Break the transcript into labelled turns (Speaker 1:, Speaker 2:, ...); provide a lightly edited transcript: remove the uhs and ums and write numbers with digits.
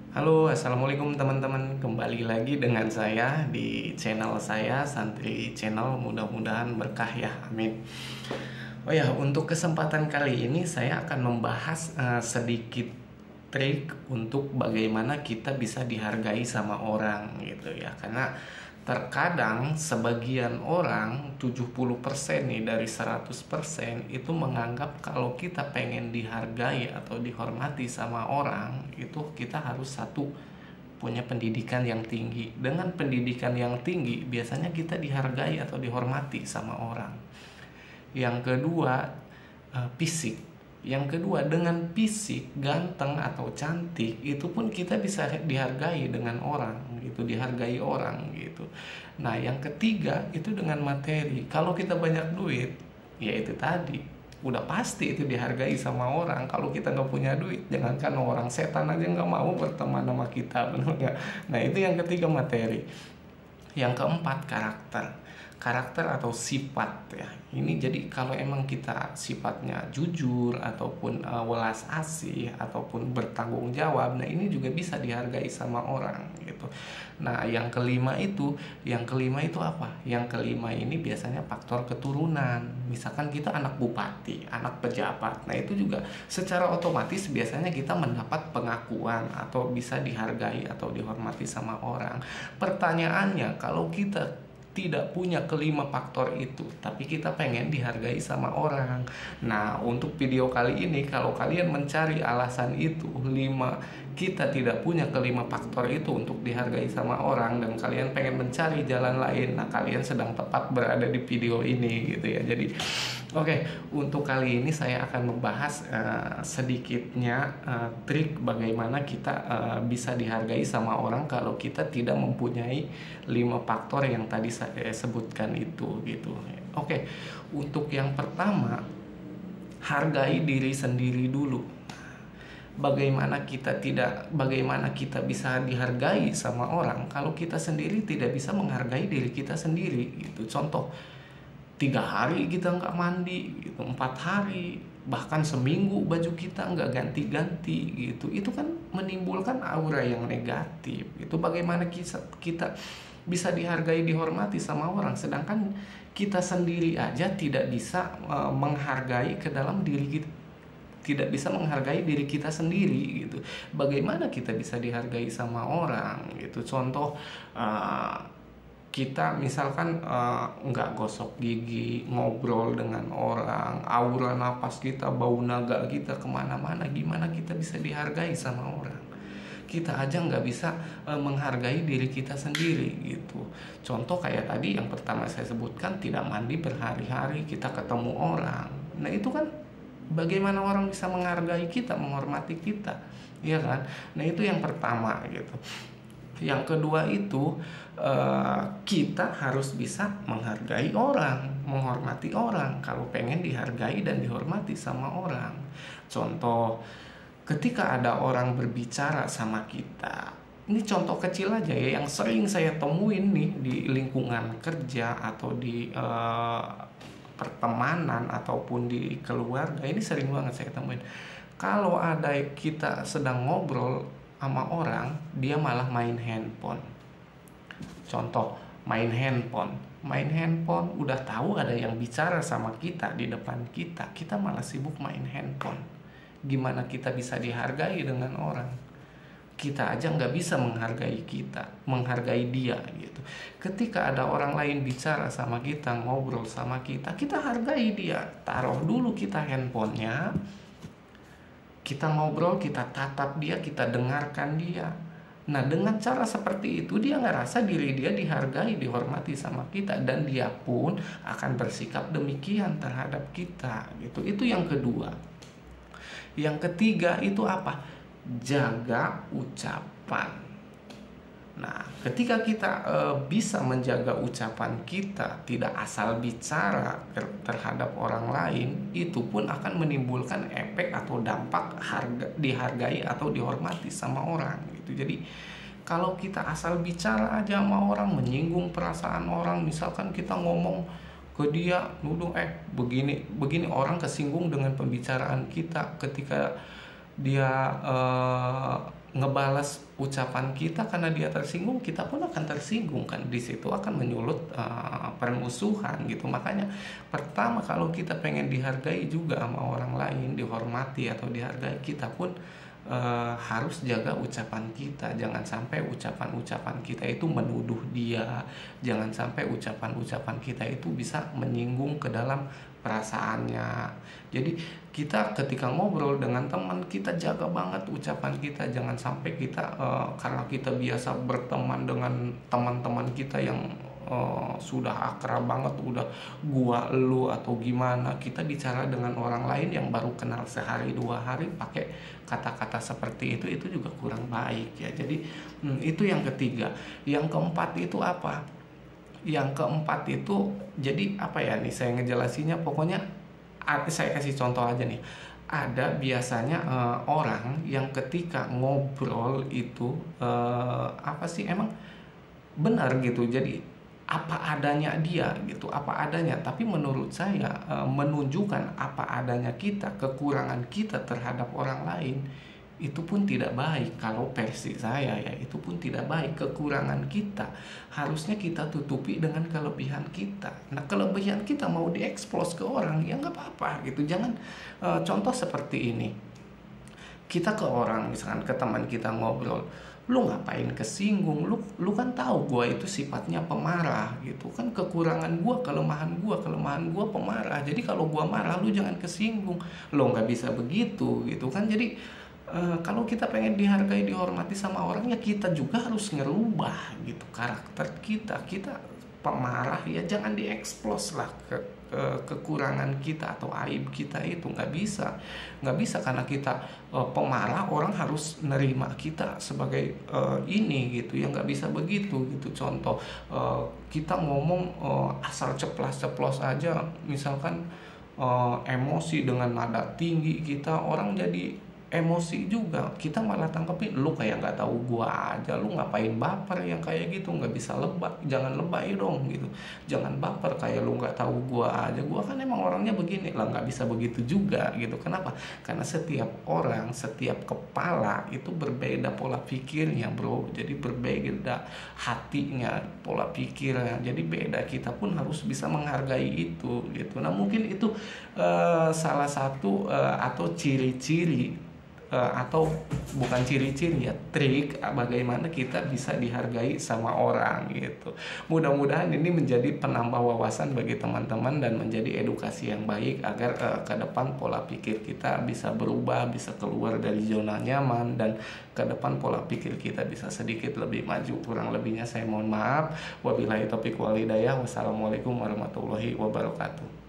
Speaker 1: Halo, assalamualaikum teman-teman. Kembali lagi dengan saya di channel saya, Santri Channel. Mudah-mudahan berkah ya, amin. Oh ya, untuk kesempatan kali ini saya akan membahas sedikit trik untuk bagaimana kita bisa dihargai sama orang gitu ya. Karena terkadang sebagian orang 70% nih dari 100% itu menganggap kalau kita pengen dihargai atau dihormati sama orang itu kita harus satu punya pendidikan yang tinggi. Dengan pendidikan yang tinggi biasanya kita dihargai atau dihormati sama orang. Yang kedua, fisik. Yang kedua, dengan fisik ganteng atau cantik itu pun kita bisa dihargai dengan orang gitu, dihargai orang gitu. Nah, yang ketiga itu dengan materi. Kalau kita banyak duit, ya itu tadi udah pasti itu dihargai sama orang. Kalau kita nggak punya duit, jangankan orang, setan aja nggak mau berteman sama kita, benar nggak? Nah, itu yang ketiga, materi. Yang keempat, karakter atau sifat ya. Ini jadi kalau emang kita sifatnya jujur ataupun welas asih ataupun bertanggung jawab, nah ini juga bisa dihargai sama orang gitu. Nah, yang kelima itu apa? Yang kelima ini biasanya faktor keturunan. Misalkan kita anak bupati, anak pejabat. Nah, itu juga secara otomatis biasanya kita mendapat pengakuan atau bisa dihargai atau dihormati sama orang. Pertanyaannya, kalau kita tidak punya kelima faktor itu, tapi kita pengen dihargai sama orang. Nah, untuk video kali ini, kalau kalian mencari alasan itu, kita tidak punya kelima faktor itu untuk dihargai sama orang, dan kalian pengen mencari jalan lain, nah kalian sedang tepat berada di video ini gitu ya. Jadi oke, untuk kali ini saya akan membahas sedikitnya trik bagaimana kita bisa dihargai sama orang kalau kita tidak mempunyai 5 faktor yang tadi saya sebutkan itu gitu. Oke, untuk yang pertama, hargai diri sendiri dulu. Bagaimana kita bisa dihargai sama orang kalau kita sendiri tidak bisa menghargai diri kita sendiri gitu. Contoh, 3 hari kita nggak mandi gitu, 4 hari, bahkan seminggu baju kita nggak ganti-ganti gitu, itu kan menimbulkan aura yang negatif. Itu bagaimana kita bisa dihargai dihormati sama orang sedangkan kita sendiri aja tidak bisa menghargai ke dalam diri kita, tidak bisa menghargai diri kita sendiri gitu. Bagaimana kita bisa dihargai sama orang gitu. Contoh, kita misalkan nggak gosok gigi, ngobrol dengan orang, aura napas kita, bau naga kita kemana-mana, gimana kita bisa dihargai sama orang? Kita aja nggak bisa menghargai diri kita sendiri gitu. Contoh kayak tadi yang pertama saya sebutkan, tidak mandi berhari-hari, kita ketemu orang, nah itu kan bagaimana orang bisa menghargai kita, menghormati kita, ya kan? Nah, itu yang pertama gitu. Yang kedua itu kita harus bisa menghargai orang, menghormati orang kalau pengen dihargai dan dihormati sama orang. Contoh, ketika ada orang berbicara sama kita, ini contoh kecil aja ya yang sering saya temuin nih di lingkungan kerja atau di pertemanan ataupun di keluarga, ini sering banget saya temuin. Kalau ada kita sedang ngobrol sama orang, dia malah main handphone. Contoh, main handphone, udah tahu ada yang bicara sama kita di depan kita, kita malah sibuk main handphone. Gimana kita bisa dihargai dengan orang? Kita aja nggak bisa menghargai dia gitu. Ketika ada orang lain bicara sama kita, ngobrol sama kita, kita hargai dia. Taruh dulu kita handphonenya, kita ngobrol, kita tatap dia, kita dengarkan dia. Nah, dengan cara seperti itu dia ngerasa diri dia dihargai, dihormati sama kita, dan dia pun akan bersikap demikian terhadap kita gitu. Itu yang kedua. Yang ketiga itu apa? Jaga ucapan. Nah, ketika kita bisa menjaga ucapan kita, tidak asal bicara terhadap orang lain, itu pun akan menimbulkan efek atau dampak dihargai atau dihormati sama orang gitu. Jadi kalau kita asal bicara aja sama orang, menyinggung perasaan orang, misalkan kita ngomong ke dia, nuduh begini, orang kesinggung dengan pembicaraan kita ketika dia ngebalas ucapan kita karena dia tersinggung, kita pun akan tersinggung kan, di situ akan menyulut permusuhan gitu. Makanya pertama, kalau kita pengen dihargai juga sama orang lain, dihormati atau dihargai, kita pun harus jaga ucapan kita. Jangan sampai ucapan-ucapan kita itu menuduh dia, jangan sampai ucapan-ucapan kita itu bisa menyinggung ke dalam perasaannya. Jadi kita ketika ngobrol dengan teman, kita jaga banget ucapan kita. Jangan sampai kita karena kita biasa berteman dengan teman-teman kita yang sudah akrab banget, udah gua lu atau gimana, kita bicara dengan orang lain yang baru kenal sehari dua hari pakai kata-kata seperti itu juga kurang baik ya. Jadi itu yang ketiga. Yang keempat itu apa? Yang keempat itu jadi apa ya nih, saya ngejelasinnya, pokoknya saya kasih contoh aja nih. Ada biasanya orang yang ketika ngobrol itu apa sih, emang benar gitu, jadi apa adanya dia gitu, apa adanya. Tapi menurut saya menunjukkan apa adanya kita, kekurangan kita terhadap orang lain, itu pun tidak baik. Kalau versi saya ya, itu pun tidak baik. Kekurangan kita harusnya kita tutupi dengan kelebihan kita. Nah, kelebihan kita mau dieksplos ke orang ya nggak apa-apa gitu. Jangan contoh seperti ini, kita ke orang, misalkan ke teman kita ngobrol, lu ngapain kesinggung, lu kan tahu gua itu sifatnya pemarah gitu kan. Kekurangan gua, kelemahan gua pemarah. Jadi kalau gua marah, lu jangan kesinggung. Lo nggak bisa begitu gitu kan. Jadi kalau kita pengen dihargai, dihormati sama orang, ya kita juga harus ngerubah gitu karakter kita. Kita pemarah ya jangan dieksplos lah kekurangan kita atau aib kita. Itu nggak bisa karena kita pemarah, orang harus nerima kita sebagai ini gitu ya. Nggak bisa begitu gitu. Contoh kita ngomong asal ceplas-ceplos aja, misalkan emosi dengan nada tinggi, kita orang jadi emosi juga, kita malah tangkepin lu kayak nggak tahu gua aja, lu ngapain baper yang kayak gitu. Nggak bisa lebay, jangan lebay dong gitu, jangan baper kayak lu nggak tahu gua aja, gua kan emang orangnya begini lah. Nggak bisa begitu juga gitu. Kenapa? Karena setiap orang, setiap kepala itu berbeda pola pikirnya bro. Jadi berbeda hatinya, pola pikirnya, jadi beda. Kita pun harus bisa menghargai itu gitu. Nah mungkin itu salah satu atau ciri-ciri atau bukan ciri-ciri ya, trik bagaimana kita bisa dihargai sama orang gitu. Mudah-mudahan ini menjadi penambah wawasan bagi teman-teman dan menjadi edukasi yang baik agar ke depan pola pikir kita bisa berubah, bisa keluar dari zona nyaman, dan ke depan pola pikir kita bisa sedikit lebih maju. Kurang lebihnya saya mohon maaf. Wabillahi taufiq wal hidayah. Wassalamualaikum warahmatullahi wabarakatuh.